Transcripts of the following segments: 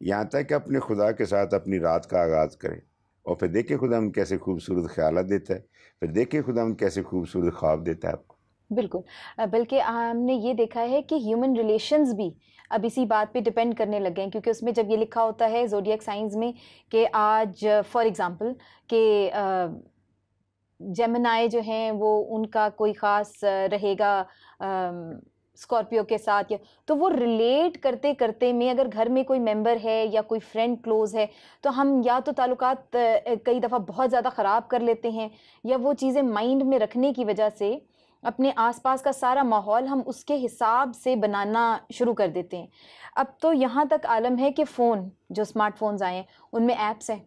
یہاں تک کہ اپنے خدا کے ساتھ اپنی رات کا آغاز کریں، اور پھر دیکھیں خدا ہم کیسے خوبصورت خیالات دیتا ہے، پھر دیکھیں خدا ہم کیسے خوبصورت خواب دیتا ہے آپ کو۔ بالکل، بلکہ ہم نے یہ دیکھا ہے کہ ہیومن ریلیشنز بھی اب اسی بات پہ ڈپینڈ کرنے لگ گئے ہیں، کیونکہ اس میں جب یہ لکھا ہوتا ہے زوڈیاک سائنس میں کہ آج فار ایگزامپل کہ جیمنائی جو ہیں وہ ان کا کوئی خاص رہے گا اسکارپیو کے ساتھ، یا تو وہ ریلیٹ کرتے کرتے میں اگر گھر میں کوئی ممبر ہے یا کوئی فرینڈ کلوز ہے تو ہم یا تو تعلقات کئی دفعہ بہت زیادہ خراب کر لیتے ہیں، یا وہ چیزیں مائنڈ میں رکھنے کی وجہ سے اپنے آس پاس کا سارا ماحول ہم اس کے حساب سے بنانا شروع کر دیتے ہیں۔ اب تو یہاں تک عالم ہے کہ فون جو اسمارٹ فونز آئے ہیں ان میں ایپس ہیں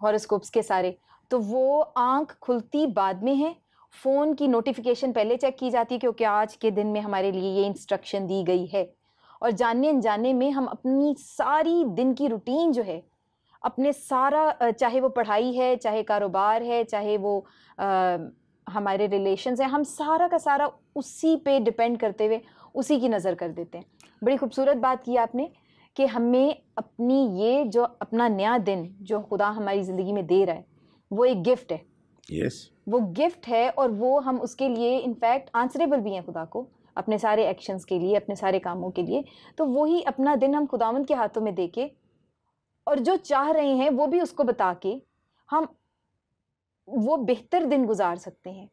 ہاروسکوپس کے سارے، تو وہ آنکھ کھلتی بعد میں ہے، فون کی نوٹیفیکیشن پہلے چیک کی جاتی ہے کیونکہ آج کے دن میں ہمارے لیے یہ انسٹرکشن دی گئی ہے، اور جاننے انجانے میں ہم اپنی ساری دن کی روٹین جو ہے، اپنے سارا چاہے وہ پڑھائی ہے، چاہے کاروبار ہے، چاہے وہ ہمارے ریلیشنز ہیں، ہم سارا کا سارا اسی پہ ڈپینڈ کرتے ہوئے اسی کی نظر کر دیتے ہیں۔ بڑی خوبصورت بات کی آپ نے کہ ہمیں اپنی یہ جو اپنا نیا دن جو خدا ہماری زندگی میں دے رہا ہے وہ ایک گفٹ ہے، یس، وہ گفٹ ہے، اور وہ ہم اس کے لیے انفیکٹ آنسریبل بھی ہیں خدا کو اپنے سارے ایکشنز کے لیے، اپنے سارے کاموں کے لیے۔ تو وہی اپنا دن ہم خداوند کے ہاتھوں میں دے کے، اور جو چاہ رہے ہیں وہ بھی اس کو بتا کے ہم وہ بہتر دن گزار سکتے ہیں۔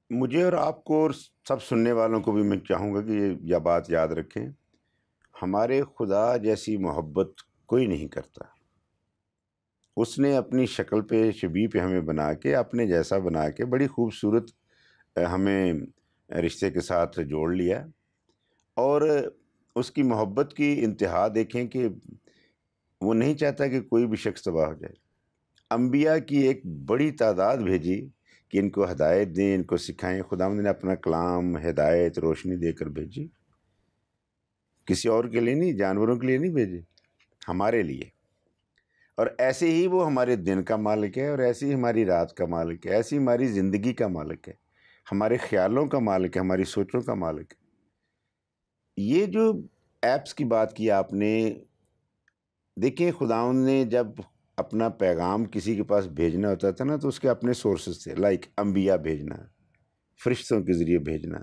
مجھے اور آپ کو اور سب سننے والوں کو بھی میں چاہوں گا کہ یہ بات یاد رکھیں، ہمارے خدا جیسی محبت کوئی نہیں کرتا۔ اس نے اپنی شکل پہ شبیہ پہ ہمیں بنا کے، اپنے جیسا بنا کے بڑی خوبصورت ہمیں رشتے کے ساتھ جوڑ لیا، اور اس کی محبت کی انتہا دیکھیں کہ وہ نہیں چاہتا کہ کوئی بھی شخص تباہ ہو جائے۔ انبیاء کی ایک بڑی تعداد بھیجی کہ ان کو ہدایت دیں، ان کو سکھائیں۔ خداوند نے اپنا کلام، ہدایت، روشنی دے کر بھیجی، کسی اور کے لیے نہیں، جانوروں کے لیے نہیں بھیجی، ہمارے لیے۔ اور ایسے ہی وہ ہمارے دن کا مالک ہے، اور ایسی ہی ہماری رات کا مالک ہے، ایسی ہماری زندگی کا مالک ہے، ہمارے خیالوں کا مالک ہے، ہماری سوچوں کا مالک ہے۔ یہ جو ایپس کی بات کی آپ نے، دیکھیں خداوند نے جب اپنا پیغام کسی کے پاس بھیجنا ہوتا تھا نا تو اس کے اپنے سورسز تھے، لائک انبیاء بھیجنا، فرشتوں کے ذریعے بھیجنا،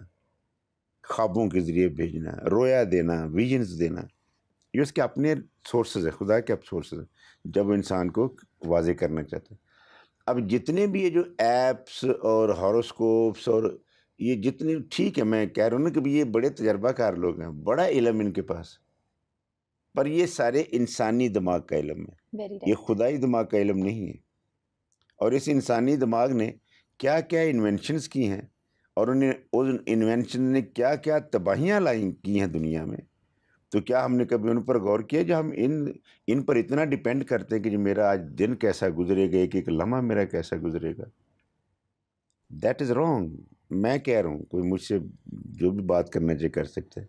خوابوں کے ذریعے بھیجنا، رویا دینا، ویژنز دینا، یہ اس کے اپنے سورسز ہیں، خدا کے اب سورسز ہیں جب وہ انسان کو واضح کرنا چاہتا ہے۔ اب جتنے بھی یہ جو ایپس اور ہاروسکوپس اور یہ جتنے، ٹھیک ہے میں کہہ رہا ہوں نا کہ یہ بڑے تجربہ کار لوگ ہیں، بڑا علم ان کے پاس، پر یہ سارے انسانی دماغ کا علم ہے، یہ خدائی دماغ کا علم نہیں ہے۔ اور اس انسانی دماغ نے کیا کیا انوینشنز کی ہیں، اور انہیں ان انوینشن نے کیا کیا تباہیاں کی ہیں دنیا میں، تو کیا ہم نے کبھی ان پر غور کیا جو ہم ان پر اتنا ڈیپینڈ کرتے ہیں کہ جو میرا آج دن کیسا گزرے گا، ایک ایک لمحہ میرا کیسا گزرے گا؟ That is wrong. میں کہہ رہا ہوں، کوئی مجھ سے جو بھی بات کرنا چاہے کر سکتا ہے،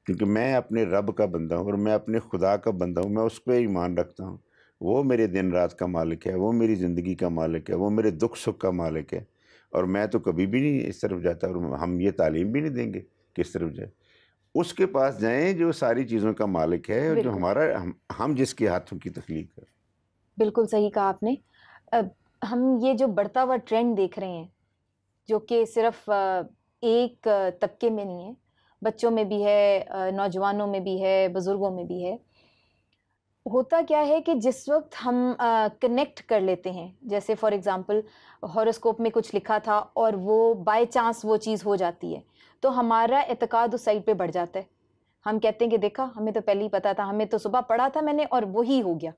کیونکہ میں اپنے رب کا بندہ ہوں، اور میں اپنے خدا کا بندہ ہوں، میں اس پہ ایمان رکھتا ہوں۔ وہ میرے دن رات کا مالک ہے، وہ میری زندگی کا مالک ہے، وہ میرے دکھ سکھ کا مالک ہے، اور میں تو کبھی بھی نہیں اس طرف جاتا، اور ہم یہ تعلیم بھی نہیں دیں گے کہ اس طرف جائے۔ اس کے پاس جائیں جو ساری چیزوں کا مالک ہے، اور جو ہمارا ہم جس کے ہاتھوں کی تخلیق ہے۔ بالکل صحیح کہا آپ نے۔ ہم یہ جو بڑھتا ہوا ٹرینڈ دیکھ رہے ہیں جو کہ صرف ایک طبقے میں نہیں ہے، بچوں میں بھی ہے، نوجوانوں میں بھی ہے، بزرگوں میں بھی ہے۔ ہوتا کیا ہے کہ جس وقت ہم کنیکٹ کر لیتے ہیں، جیسے فار ایگزامپل ہاروسکوپ میں کچھ لکھا تھا اور وہ بائی چانس وہ چیز ہو جاتی ہے، تو ہمارا اعتقاد اس سائڈ پہ بڑھ جاتا ہے۔ ہم کہتے ہیں کہ دیکھا، ہمیں تو پہلے ہی پتا تھا، ہمیں تو صبح پڑھا تھا میں نے اور وہی ہو گیا۔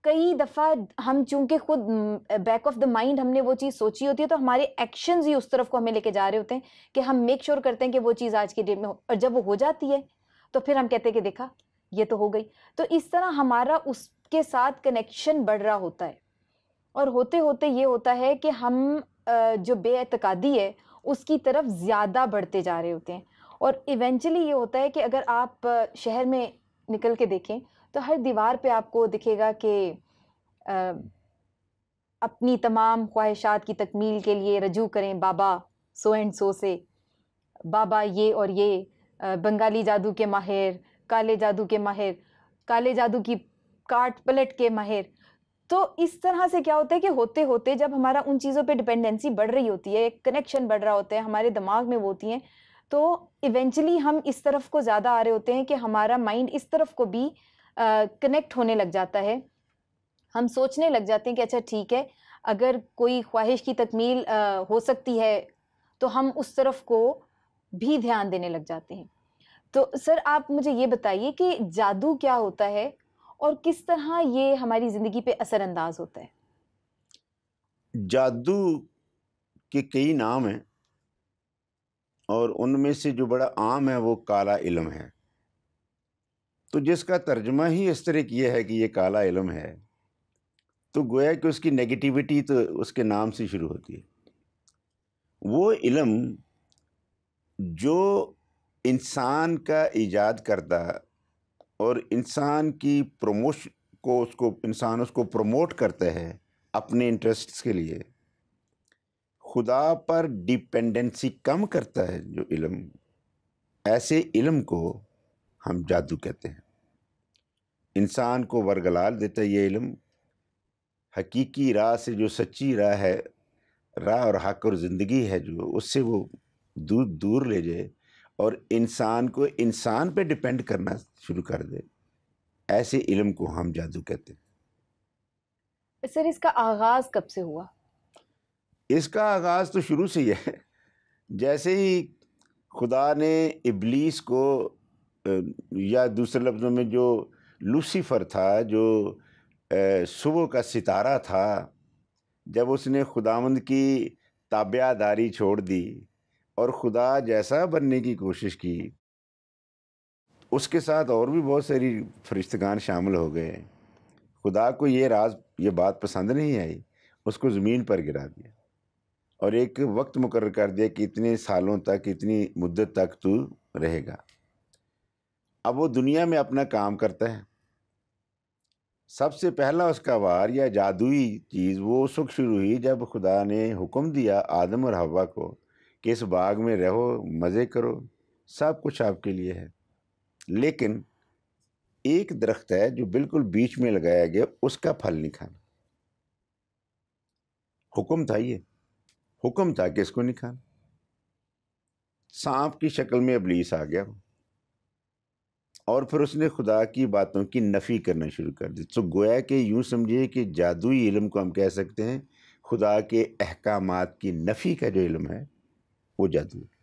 کئی دفعہ ہم چونکہ خود بیک آف دا مائنڈ ہم نے وہ چیز سوچی ہوتی ہے، تو ہمارے ایکشنز ہی اس طرف کو ہمیں لے کے جا رہے ہوتے ہیں کہ ہم میک شور کرتے ہیں کہ وہ چیز آج کی ڈیٹ میں ہو، اور جب وہ ہو جاتی ہے تو پھر ہم کہتے ہیں کہ دیکھا یہ تو ہو گئی۔ تو اس طرح ہمارا اس کے ساتھ کنیکشن بڑھ رہا ہوتا ہے، اور ہوتے ہوتے یہ ہوتا ہے کہ ہم جو بے اعتقادی ہے اس کی طرف زیادہ بڑھتے جا رہے ہوتے ہیں، اور ایونچولی یہ ہوتا ہے کہ اگر آپ شہر میں نکل کے دیکھیں تو ہر دیوار پہ آپ کو دکھے گا کہ اپنی تمام خواہشات کی تکمیل کے لیے رجوع کریں بابا سو اینڈ سو سے، بابا یہ اور یہ، بنگالی جادو کے ماہر، کالے جادو کے ماہر، کالے جادو کی کاٹ پلٹ کے ماہر. تو اس طرح سے کیا ہوتا ہے کہ ہوتے ہوتے جب ہمارا ان چیزوں پہ ڈپینڈنسی بڑھ رہی ہوتی ہے, کنیکشن بڑھ رہا ہوتا ہے, ہمارے دماغ میں وہ ہوتی ہیں, تو ایونچولی ہم اس طرف کو زیادہ آ رہے ہوتے ہیں کہ ہمارا مائنڈ اس طرف کو بھی کنیکٹ ہونے لگ جاتا ہے. ہم سوچنے لگ جاتے ہیں کہ اچھا ٹھیک ہے, اگر کوئی خواہش کی تکمیل ہو سکتی ہے تو ہم اس طرف کو بھی دھیان دینے لگ جاتے ہیں. تو سر آپ مجھے یہ بتائیے کہ جادو کیا ہوتا ہے اور کس طرح یہ ہماری زندگی پہ اثر انداز ہوتا ہے؟ جادو کے کئی نام ہیں اور ان میں سے جو بڑا عام ہے وہ کالا علم ہے. تو جس کا ترجمہ ہی اس طرح کیا ہے کہ یہ کالا علم ہے, تو گویا کہ اس کی نیگیٹیوٹی تو اس کے نام سے شروع ہوتی ہے. وہ علم جو انسان کا ایجاد کرتا اور انسان کی پروموشن کو انسان اس کو پروموٹ کرتا ہے اپنے انٹرسٹس کے لیے, خدا پر ڈیپینڈنسی کم کرتا ہے جو علم, ایسے علم کو ہم جادو کہتے ہیں. انسان کو ورگلال دیتا ہے یہ علم, حقیقی راہ سے جو سچی راہ ہے, راہ اور حق اور زندگی ہے جو, اس سے وہ دور دور لے جائے اور انسان کو انسان پہ ڈیپینڈ کرنا شروع کر دے. ایسے علم کو ہم جادو کہتے ہیں. سر اس کا آغاز کب سے ہوا؟ اس کا آغاز تو شروع سے ہی ہے. جیسے ہی خدا نے ابلیس کو, یا دوسرے لفظوں میں جو لوسیفر تھا, جو صبح کا ستارہ تھا, جب اس نے خداوند کی تابع داری چھوڑ دی اور خدا جیسا بننے کی کوشش کی, اس کے ساتھ اور بھی بہت ساری فرشتگان شامل ہو گئے. خدا کو یہ بات پسند نہیں آئی, اس کو زمین پر گرا دیا اور ایک وقت مقرر کر دیا کہ اتنے سالوں تک, اتنی مدت تک تو رہے گا. اب وہ دنیا میں اپنا کام کرتا ہے. سب سے پہلا اس کا وار یا جادوئی چیز وہ اس وقت شروع ہوئی جب خدا نے حکم دیا آدم اور حوا کو کہ اس باغ میں رہو, مزے کرو, سب کچھ آپ کے لیے ہے, لیکن ایک درخت ہے جو بالکل بیچ میں لگایا گیا, اس کا پھل نہیں کھانا. حکم تھا, یہ حکم تھا کہ اس کو نہیں کھانا. سانپ کی شکل میں ابلیس آ گیا اور پھر اس نے خدا کی باتوں کی نفی کرنا شروع کر دی. تو گویا کہ یوں سمجھیے کہ جادوئی علم کو ہم کہہ سکتے ہیں خدا کے احکامات کی نفی کا جو علم ہے وہ جادو ہے.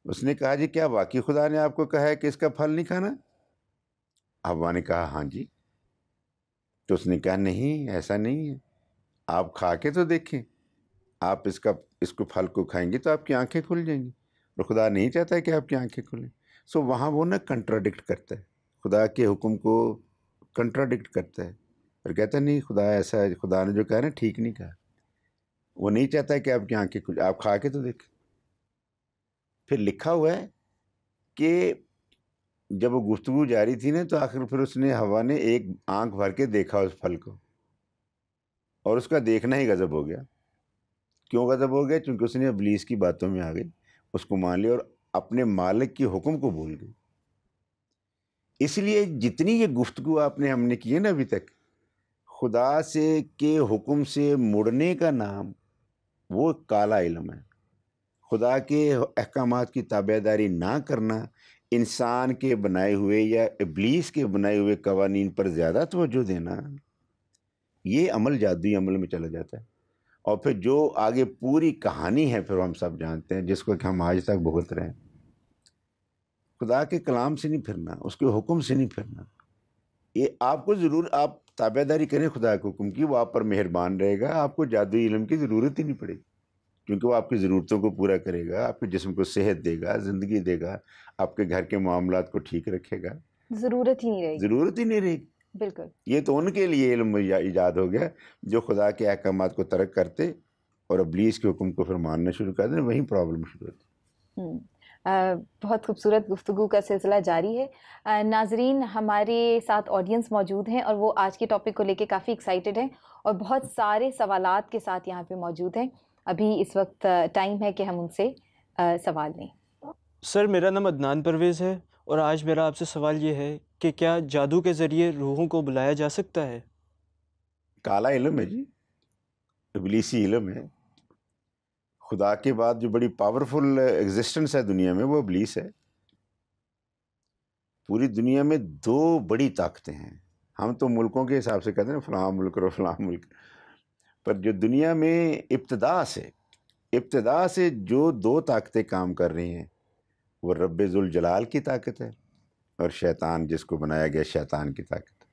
اس نے کہا جی کیا واقعی خدا نے آپ کو کہا ہے کہ اس کا پھل نہیں کھانا؟ حوا نے کہا ہاں جی. تو اس نے کہا نہیں, ایسا نہیں ہے, آپ کھا کے تو دیکھیں, آپ اس کو پھل کو کھائیں گے تو آپ کی آنکھیں کھل جائیں گی, اور خدا نہیں چاہتا ہے کہ آپ کی آنکھیں کھلیں. سو وہاں وہ نہ کنٹراڈکٹ کرتا ہے, خدا کے حکم کو کنٹراڈکٹ کرتا ہے اور کہتا ہے نہیں خدا ایسا ہے, خدا نے جو کہا نا ٹھیک نہیں کہا. وہ نہیں چاہتا ہے کہ آپ کی آنکھیں کھلیں, آپ کھا کے تو دیکھیں. پھر لکھا ہوا ہے کہ جب وہ گفتگو جاری تھی نا تو آخر پھر اس نے حوا نے ایک آنکھ بھر کے دیکھا اس پھل کو, اور اس کا دیکھنا ہی غضب ہو گیا. کیوں غضب ہو گیا؟ چونکہ اس نے ابلیس کی باتوں میں آ گئی, اس کو مان لیا اور اپنے مالک کے حکم کو بھول گئی. اس لیے جتنی یہ گفتگو ہم نے کی ہے نا ابھی تک, خدا سے کے حکم سے مڑنے کا نام وہ کالا علم ہے. خدا کے احکامات کی تابع داری نہ کرنا, انسان کے بنائے ہوئے یا ابلیس کے بنائے ہوئے قوانین پر زیادہ توجہ دینا, یہ عمل جادوئی عمل میں چلا جاتا ہے. اور پھر جو آگے پوری کہانی ہے پھر ہم سب جانتے ہیں, جس کو کہ ہم آج تک بھگت رہے ہیں. خدا کے کلام سے نہیں پھرنا, اس کے حکم سے نہیں پھرنا. یہ آپ کو ضرور, آپ تابع داری کریں خدا کے حکم کی, وہ آپ پر مہربان رہے گا, آپ کو جادوئی علم کی ضرورت ہی نہیں پڑے گی, کیونکہ وہ آپ کی ضرورتوں کو پورا کرے گا, آپ کے جسم کو صحت دے گا, زندگی دے گا, آپ کے گھر کے معاملات کو ٹھیک رکھے گا. ضرورت ہی نہیں رہے گی. ضرورت ہی نہیں رہے گی. بالکل. یہ تو ان کے لیے علم ایجاد ہو گیا جو خدا کے احکامات کو ترک کرتے اور ابلیس کے حکم کو پھر ماننا شروع کر دیں, وہیں پرابلم شروع ہوتی. بہت خوبصورت گفتگو کا سلسلہ جاری ہے. ناظرین, ہمارے ساتھ آڈینس موجود ہیں اور وہ آج کے ٹاپک کو لے کے کافی ایکسائٹیڈ ہیں اور بہت سارے سوالات کے ساتھ یہاں پہ موجود ہیں. ابھی اس وقت ٹائم ہے کہ ہم ان سے سوال لیں. سر میرا نام عدنان پرویز ہے اور آج میرا آپ سے سوال یہ ہے کہ کیا جادو کے ذریعے روحوں کو بلایا جا سکتا ہے؟ کالا علم ہے جی، ابلیسی علم ہے۔ خدا کے بعد جو بڑی پاورفل ایگزسٹنس ہے دنیا میں وہ ابلیس ہے۔ پوری دنیا میں دو بڑی طاقتیں ہیں، ہم تو ملکوں کے حساب سے کہتے ہیں فلاں ملک اور فلاں ملک، پر جو دنیا میں ابتدا سے جو دو طاقتیں کام کر رہی ہیں وہ رب ذوالجلال کی طاقت ہے اور شیطان جس کو بنایا گیا شیطان کی طاقت۔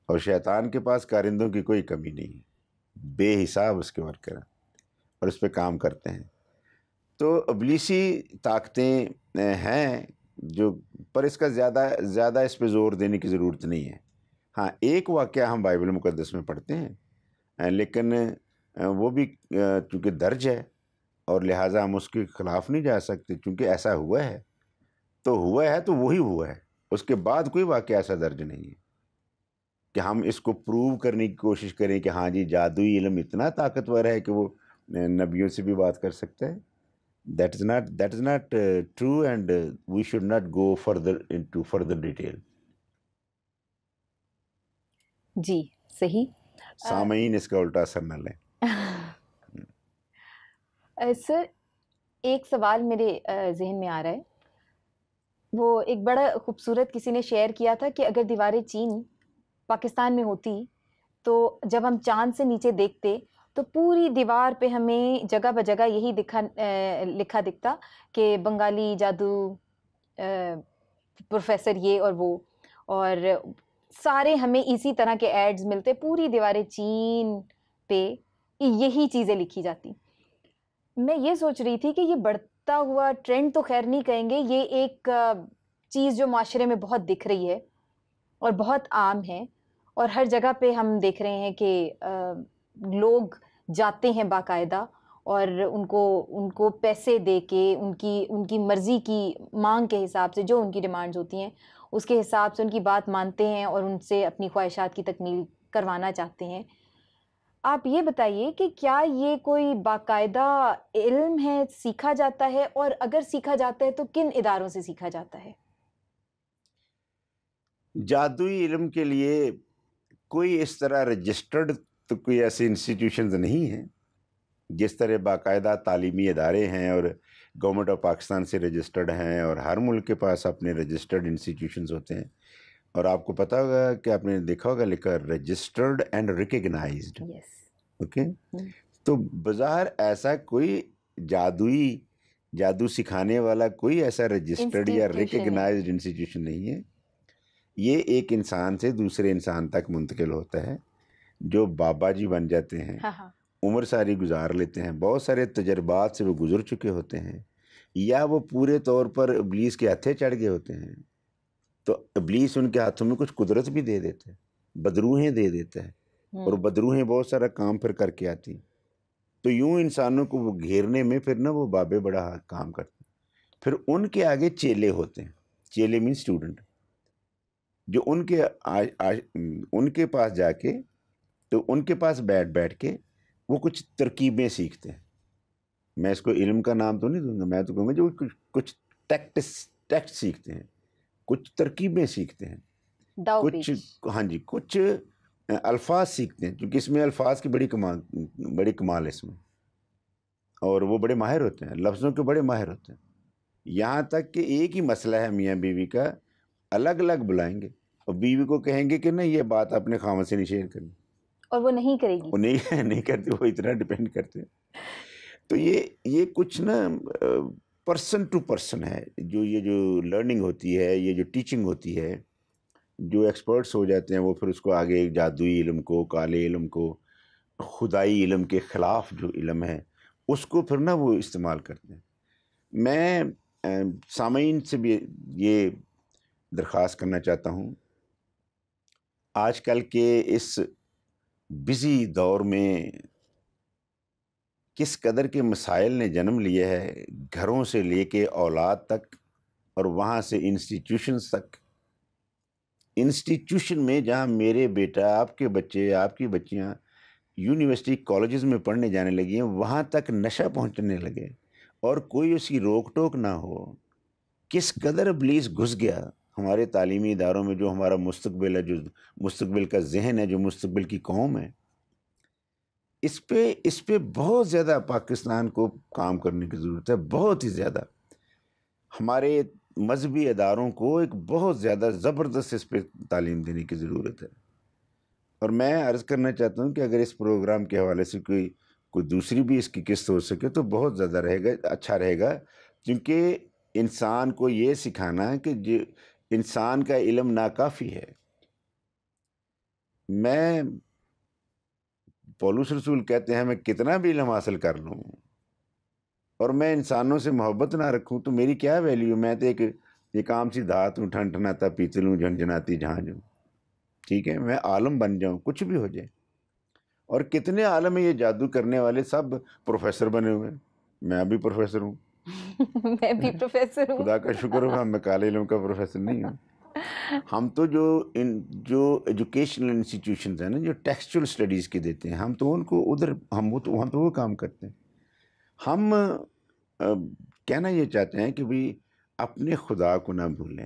اور شیطان کے پاس کارندوں کی کوئی کمی نہیں ہے، بے حساب اس کے ورکر ہیں اور اس پہ کام کرتے ہیں۔ تو ابلیسی طاقتیں ہیں جو، پر اس کا زیادہ اس پہ زور دینے کی ضرورت نہیں ہے۔ ہاں ایک واقعہ ہم بائبل مقدس میں پڑھتے ہیں، لیکن وہ بھی چونکہ درج ہے اور لہٰذا ہم اس کے خلاف نہیں جا سکتے، چونکہ ایسا ہوا ہے تو وہی ہوا ہے، اس کے بعد کوئی واقعہ ایسا درج نہیں ہے کہ ہم اس کو پروو کرنے کی کوشش کریں کہ ہاں جی جادوئی علم اتنا طاقتور ہے کہ وہ نبیوں سے بھی بات کر سکتا ہے۔ That is not true, and we should not go into further detail. جی صحیح۔ سامعین اس کا الٹا اثر نہ لیں۔ سر ایک سوال میرے ذہن میں آ رہا ہے، وہ ایک بڑا خوبصورت کسی نے شیئر کیا تھا کہ اگر دیواریں چین پاکستان میں ہوتی تو جب ہم چاند سے نیچے دیکھتے تو پوری دیوار پہ ہمیں جگہ بجگہ یہی لکھا دکھتا کہ بنگالی جادو پروفیسر یہ اور وہ، اور سارے ہمیں اسی طرح کے ایڈز ملتے، پوری دیواریں چین پہ یہی چیزیں لکھی جاتی۔ میں یہ سوچ رہی تھی کہ یہ بڑھتا ہوا ٹرینڈ تو خیر نہیں کہیں گے، یہ ایک چیز جو معاشرے میں بہت دکھ رہی ہے اور بہت عام ہے، اور ہر جگہ پہ ہم دیکھ رہے ہیں کہ لوگ جاتے ہیں باقاعدہ اور ان کو پیسے دے کے ان کی مرضی کی مانگ کے حساب سے، جو ان کی ڈیمانڈز ہوتی ہیں اس کے حساب سے ان کی بات مانتے ہیں اور ان سے اپنی خواہشات کی تکمیل کروانا چاہتے ہیں۔ آپ یہ بتائیے کہ کیا یہ کوئی باقاعدہ علم ہے، سیکھا جاتا ہے، اور اگر سیکھا جاتا ہے تو کن اداروں سے سیکھا جاتا ہے؟ جادوئی علم کے لیے کوئی اس طرح رجسٹرڈ تو کوئی ایسے انسٹیٹیوشنز نہیں ہیں، جس طرح باقاعدہ تعلیمی ادارے ہیں اور گورنمنٹ آف پاکستان سے رجسٹرڈ ہیں، اور ہر ملک کے پاس اپنے رجسٹرڈ انسٹیٹیوشنز ہوتے ہیں۔ اور آپ کو پتہ ہوگا کہ آپ نے دیکھا ہوگا لکھا رجسٹرڈ اینڈ ریکگنائزڈ، اوکے۔ تو بظاہر ایسا کوئی جادو سکھانے والا کوئی ایسا رجسٹرڈ یا ریکگنائزڈ انسٹیٹیوشن نہیں ہے۔ یہ ایک انسان سے دوسرے انسان تک منتقل ہوتا ہے، جو بابا جی بن جاتے ہیں، عمر ساری گزار لیتے ہیں، بہت سارے تجربات سے وہ گزر چکے ہوتے ہیں، یا وہ پورے طور پر ابلیس کے ہتھے چڑھ گئے ہوتے ہیں، تو ابلیس ان کے ہاتھوں میں کچھ قدرت بھی دے دیتا ہے، بدروہیں دے دیتا ہے، اور بدروہیں بہت سارا کام پھر کر کے آتی ہیں۔ تو یوں انسانوں کو وہ گھیرنے میں پھر وہ بابے بڑا کام کرتے ہیں۔ پھر ان کے آگے چیلے ہوتے ہیں، چیلے مین اسٹوڈنٹ، جو ان کے پاس جا کے، تو ان کے پاس بیٹھ کے وہ کچھ ترکیبیں سیکھتے ہیں۔ میں اس کو علم کا نام تو نہیں دوں گا، میں تو کہوں گا جو کچھ ٹیکٹ سیکھتے ہیں، کچھ ترکیبیں سیکھتے ہیں، کچھ الفاظ سیکھتے ہیں، کیونکہ اس میں الفاظ کی بڑی کمال ہے اس میں، اور وہ بڑے ماہر ہوتے ہیں، لفظوں کے بڑے ماہر ہوتے ہیں۔ یہاں تک کہ ایک ہی مسئلہ ہے میاں بیوی کا، الگ الگ بلائیں گے اور بیوی کو کہیں گے کہ نہیں یہ بات اپنے خاوند سے نہیں شیئر کرنی، اور وہ نہیں کرے گی، وہ نہیں کرتی، وہ اتنا ڈیپینڈ کرتے ہیں۔ تو یہ کچھ نا پرسن ٹو پرسن ہے، جو لرننگ ہوتی ہے، یہ جو ٹیچنگ ہوتی ہے، جو ایکسپرٹس ہو جاتے ہیں وہ پھر اس کو آگے جادوئی علم کو، کالے علم کو، خدائی علم کے خلاف جو علم ہے اس کو پھر نا وہ استعمال کرتے ہیں۔ میں سامعین سے بھی یہ درخواست کرنا چاہتا ہوں، آج کل کے اس بزی دور میں کس قدر کے مسائل نے جنم لیے ہے، گھروں سے لے کے اولاد تک اور وہاں سے انسٹیٹیوشنز تک۔ انسٹیٹیوشن میں جہاں میرے بیٹا، آپ کے بچے، آپ کی بچیاں یونیورسٹی کالجز میں پڑھنے جانے لگی ہیں، وہاں تک نشہ پہنچنے لگے اور کوئی اس کی روک ٹوک نہ ہو۔ کس قدر ابلیس گھس گیا ہمارے تعلیمی اداروں میں جو ہمارا مستقبل ہے، جو مستقبل کا ذہن ہے، جو مستقبل کی قوم ہے، اس پہ بہت زیادہ پاکستان کو کام کرنے کی ضرورت ہے، بہت ہی زیادہ. ہمارے مذہبی اداروں کو ایک بہت زیادہ زبردست اس پہ تعلیم دینے کی ضرورت ہے. اور میں عرض کرنا چاہتا ہوں کہ اگر اس پروگرام کے حوالے سے کوئی دوسری بھی اس کی قسط ہو سکے تو بہت زیادہ رہے گا، اچھا رہے گا. کیونکہ انسان کو یہ سکھانا کہ انسان کا علم ناکافی ہے. میں پولس رسول کہتے ہیں میں کتنا بھی علم حاصل کر لوں اور میں انسانوں سے محبت نہ رکھوں تو میری کیا ویلیو. میں تو ایک عام سی دھات ہوں، ٹھنٹھناتا پیتل ہوں، جھنجھناتی جہاں جو. ٹھیک ہے، میں عالم بن جاؤں، کچھ بھی ہو جائے. اور کتنے عالم ہیں یہ جادو کرنے والے، سب پروفیسر بنے ہوئے ہیں. میں بھی پروفیسر ہوں. میں بھی پروفیسر ہوں. خدا کا شکر ہو میں کالے علم کا پروفیسر نہیں ہوں. ہم تو جو ایجوکیشنل انسٹیٹیوشنز ہیں نا، جو ٹیکسچول اسٹڈیز کے دیتے ہیں، ہم تو ان کو ادھر ہم تو وہ کام کرتے ہیں. ہم کہنا یہ چاہتے ہیں کہ بھی اپنے خدا کو نہ بھولیں.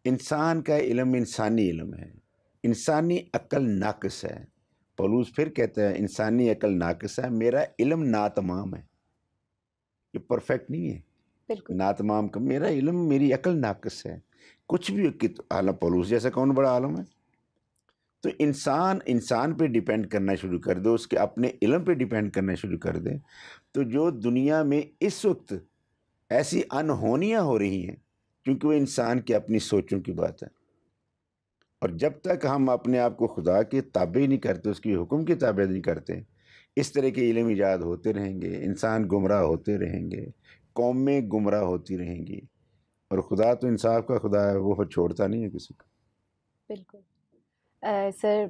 انسان کا علم انسانی علم ہے، انسانی عقل ناقص ہے. پولس پھر کہتا ہے انسانی عقل ناقص ہے، میرا علم ناتمام ہے. یہ پرفیکٹ نہیں ہے، بالکل ناتمام کا. میرا علم، میری عقل ناقص ہے. کچھ بھی عالم، پولس جیسا کون بڑا عالم ہے. تو انسان پہ ڈیپینڈ کرنا شروع کر دے، اس کے اپنے علم پہ ڈیپینڈ کرنا شروع کر دے. تو جو دنیا میں اس وقت ایسی انہونیاں ہو رہی ہیں، کیونکہ وہ انسان کی اپنی سوچوں کی بات ہے. اور جب تک ہم اپنے آپ کو خدا کے تابع نہیں کرتے، اس کی حکم کے تابع نہیں کرتے، اس طرح کے علم ایجاد ہوتے رہیں گے، انسان گمراہ ہوتے رہیں گے، قومیں گمراہ ہوتی رہیں گی. اور خدا تو انصاف کا خدا ہے، وہ چھوڑتا نہیں ہے کسی کو. بالکل. سر،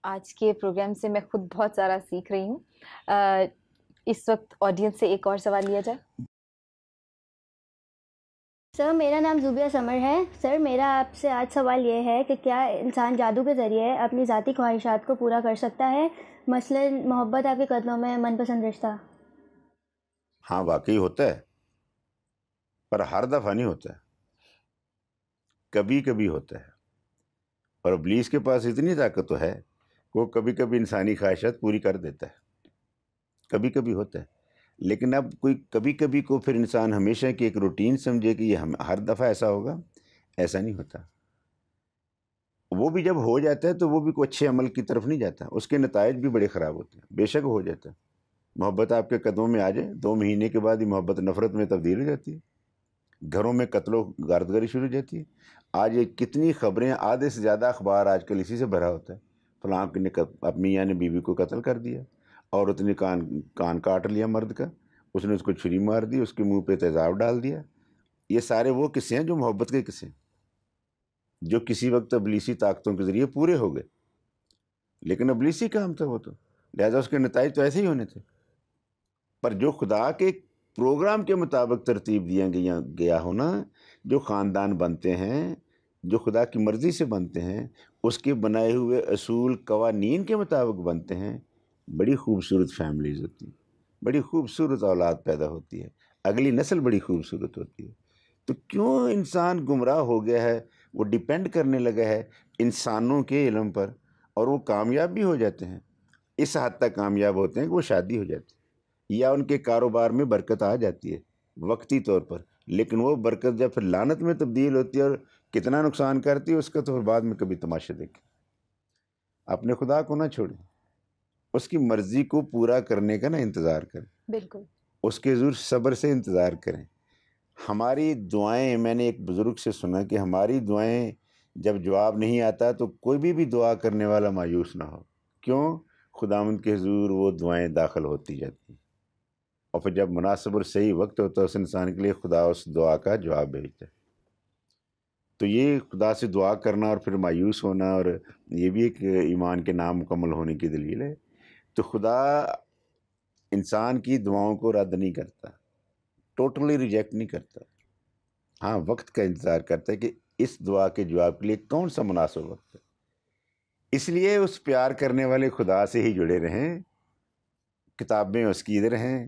آج کے پروگرام سے میں خود بہت سارا سیکھ رہی ہوں. اس وقت آڈینس سے ایک اور سوال لیا جائے. سر، میرا نام زوبیہ سمر ہے. سر، میرا آپ سے آج سوال یہ ہے کہ کیا انسان جادو کے ذریعے اپنی ذاتی خواہشات کو پورا کر سکتا ہے؟ مثلاً محبت آپ کے قدموں میں، من پسند رشتہ. ہاں، واقعی ہوتا ہے، پر ہر دفعہ نہیں ہوتا ہے، کبھی کبھی ہوتا ہے. اور ابلیس کے پاس اتنی طاقت تو ہے کہ وہ کبھی کبھی انسانی خواہشات پوری کر دیتا ہے. کبھی کبھی ہوتا ہے. لیکن اب کوئی کبھی کبھی کو پھر انسان ہمیشہ کی ایک روٹین سمجھے کہ یہ ہر دفعہ ایسا ہوگا، ایسا نہیں ہوتا. وہ بھی جب ہو جاتا ہے تو وہ بھی کوئی اچھے عمل کی طرف نہیں جاتا، اس کے نتائج بھی بڑے خراب ہوتے ہیں. بے شک ہو جاتا ہے. محبت آپ کے قدموں میں آ جائے، 2 مہینے کے بعد ہی محبت نفرت میں تبدیل ہو جاتی ہے. گھروں میں قتل و غارتگری شروع ہو جاتی ہے. آج یہ کتنی خبریں، آدھے سے زیادہ اخبار آج کل اسی سے بھرا ہوتا ہے. فلاں نے اپنی میاں نے بیوی کو قتل کر دیا، عورت نے کان کاٹ لیا مرد کا، اس نے اس کو چھری مار دی، اس کے منہ پہ تیزاب ڈال دیا. یہ سارے وہ قصے ہیں جو محبت کے قصے ہیں، جو کسی وقت ابلیسی طاقتوں کے ذریعے پورے ہو گئے. لیکن ابلیسی کام تھا وہ تو، لہذا اس کے نتائج تو ایسے ہی ہونے تھے. پر جو خدا کے پروگرام کے مطابق ترتیب دیا گیا ہونا، جو خاندان بنتے ہیں، جو خدا کی مرضی سے بنتے ہیں، اس کے بنائے ہوئے اصول قوانین کے مطابق بنتے ہیں، بڑی خوبصورت فیملیز ہوتی ہیں، بڑی خوبصورت اولاد پیدا ہوتی ہے، اگلی نسل بڑی خوبصورت ہوتی ہے. تو کیوں انسان گمراہ ہو گیا ہے؟ وہ ڈیپینڈ کرنے لگا ہے انسانوں کے علم پر، اور وہ کامیاب بھی ہو جاتے ہیں. اس حد تک کامیاب ہوتے ہیں کہ وہ شادی ہو جاتی ہے یا ان کے کاروبار میں برکت آ جاتی ہے وقتی طور پر. لیکن وہ برکت جب پھر لعنت میں تبدیل ہوتی ہے اور کتنا نقصان کرتی ہے اس کا تو پھر بعد میں کبھی تماشا دیکھیں. اپنے خدا کو نہ چھوڑیں، اس کی مرضی کو پورا کرنے کا نہ انتظار کریں. بالکل. اس کے ضرور صبر سے انتظار کریں. ہماری دعائیں، میں نے ایک بزرگ سے سنا کہ ہماری دعائیں جب جواب نہیں آتا تو کوئی بھی دعا کرنے والا مایوس نہ ہو. کیوں؟ خداوند کے حضور وہ دعائیں داخل ہوتی جاتی ہیں، اور پھر جب مناسب اور صحیح وقت ہوتا ہے اس انسان کے لیے، خدا اس دعا کا جواب بھیجتا ہے. تو یہ خدا سے دعا کرنا اور پھر مایوس ہونا، اور یہ بھی ایک ایمان کے نامکمل ہونے کی دلیل ہے. تو خدا انسان کی دعاؤں کو رد نہیں کرتا، ٹوٹلی ریجیکٹ نہیں کرتا. ہاں، وقت کا انتظار کرتا ہے کہ اس دعا کے جواب کے لیے کون سا مناسب وقت ہے. اس لیے اس پیار کرنے والے خدا سے ہی جڑے رہیں، کتابیں اس کی ادھر ہیں،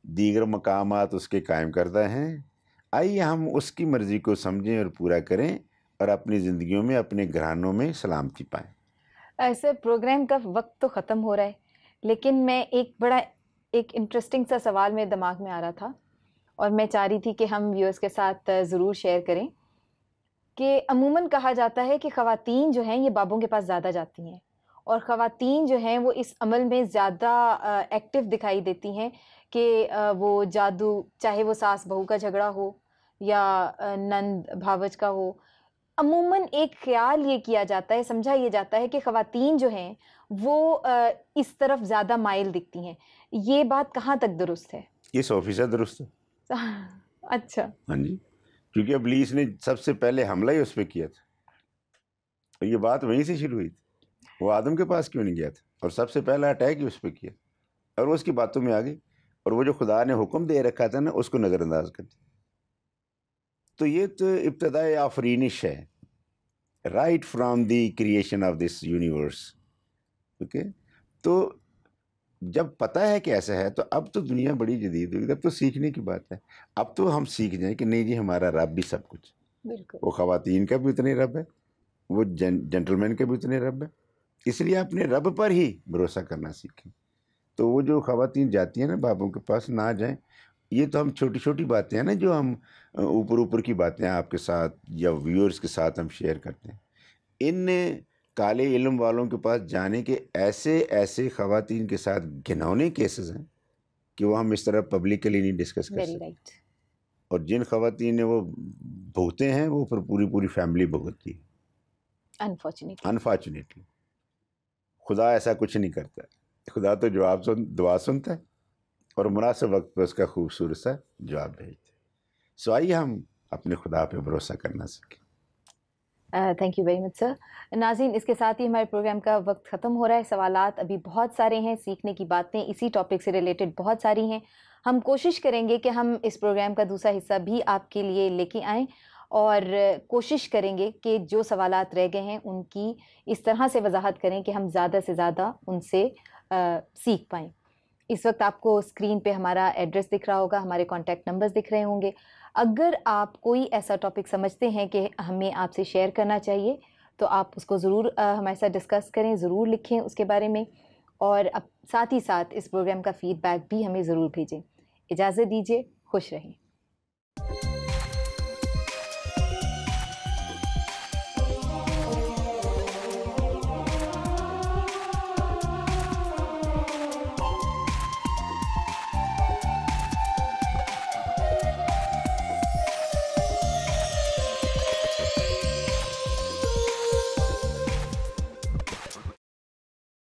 دیگر مقامات اس کے قائم کردہ ہیں. آئیے ہم اس کی مرضی کو سمجھیں اور پورا کریں اور اپنی زندگیوں میں اپنے گھرانوں میں سلامتی پائیں۔ سر پروگرام کا وقت تو ختم ہو رہا ہے، لیکن میں ایک انٹرسٹنگ سا سوال میرے دماغ میں آ رہا تھا اور میں چاہ رہی تھی کہ ہم ویورز کے ساتھ ضرور شیئر کریں کہ عموماً کہا جاتا ہے کہ خواتین جو ہیں یہ بابوں کے پاس زیادہ جاتی ہیں، اور خواتین جو ہیں وہ اس عمل میں زیادہ ایکٹیو دکھائی دیتی ہیں کہ وہ جادو، چاہے وہ ساس بہو کا جھگڑا ہو یا نند بھاوج کا ہو، عموماً ایک خیال یہ کیا جاتا ہے، سمجھا یہ جاتا ہے کہ خواتین جو ہیں وہ اس طرف زیادہ مائل دکھتی ہیں۔ یہ بات کہاں تک درست ہے؟ یہ 100% درست ہے۔ اچھا، ہاں جی، کیونکہ ابلیس نے سب سے پہلے حملہ ہی اس پہ کیا تھا، اور یہ بات وہیں سے شروع ہوئی تھی۔ وہ آدم کے پاس کیوں نہیں گیا تھا اور سب سے پہلا اٹیک ہی اس پہ کیا، اور وہ اس کی باتوں میں آ گئی، اور وہ جو خدا نے حکم دے رکھا تھا نا اس کو نظر انداز کر دیا۔ تو یہ تو ابتدائے آفرینش ہے، right from the creation of this universe. Okay, تو جب پتہ ہے کہ ایسا ہے تو اب تو دنیا بڑی جدید ہوئی، اب تو سیکھنے کی بات ہے۔ اب تو ہم سیکھ جائیں کہ نہیں جی ہمارا رب بھی سب کچھ، بالکل، وہ خواتین کا بھی اتنے رب ہے، وہ جنٹلمین کے بھی اتنے رب ہے، اس لیے اپنے رب پر ہی بھروسہ کرنا سیکھیں۔ تو وہ جو خواتین جاتی ہیں نا بابوں کے پاس، نہ جائیں۔ یہ تو ہم چھوٹی چھوٹی باتیں ہیں نا جو ہم اوپر کی باتیں آپ کے ساتھ یا ویورز کے ساتھ ہم شیئر کرتے ہیں۔ ان کالے علم والوں کے پاس جانے کے ایسے خواتین کے ساتھ گھنونے کیسز ہیں کہ وہ ہم اس طرح پبلکلی نہیں ڈسکس کر ویری سکتے، رائٹ، اور جن خواتین نے وہ بھگتے ہیں وہ پھر پوری فیملی بھگتتی ہے، انفارچونیٹلی۔ خدا ایسا کچھ نہیں کرتا، خدا تو دعا سنتا ہے اور مناسب وقت پہ اس کا خوبصورت سا جواب بھیجتا ہے۔ سو آئیے ہم اپنے خدا پہ بھروسہ کرنا سیکھیں۔ تھینک یو ویری مچ سر۔ ناظرین، اس کے ساتھ ہی ہمارے پروگرام کا وقت ختم ہو رہا ہے۔ سوالات ابھی بہت سارے ہیں، سیکھنے کی باتیں اسی ٹاپک سے ریلیٹڈ بہت ساری ہیں۔ ہم کوشش کریں گے کہ ہم اس پروگرام کا دوسرا حصہ بھی آپ کے لیے لے کے آئیں، اور کوشش کریں گے کہ جو سوالات رہ گئے ہیں ان کی اس طرح سے وضاحت کریں کہ ہم زیادہ سے زیادہ ان سے سیکھ پائیں۔ اس وقت آپ کو اسکرین پہ ہمارا ایڈریس دکھ رہا ہوگا، ہمارے کانٹیکٹ نمبرز دکھ رہے ہوں گے۔ اگر آپ کوئی ایسا ٹاپک سمجھتے ہیں کہ ہمیں آپ سے شیئر کرنا چاہیے تو آپ اس کو ضرور ہمارے ساتھ ڈسکس کریں، ضرور لکھیں اس کے بارے میں، اور ساتھ ہی ساتھ اس پروگرام کا فیڈ بیک بھی ہمیں ضرور بھیجیں۔ اجازت دیجیے، خوش رہیں۔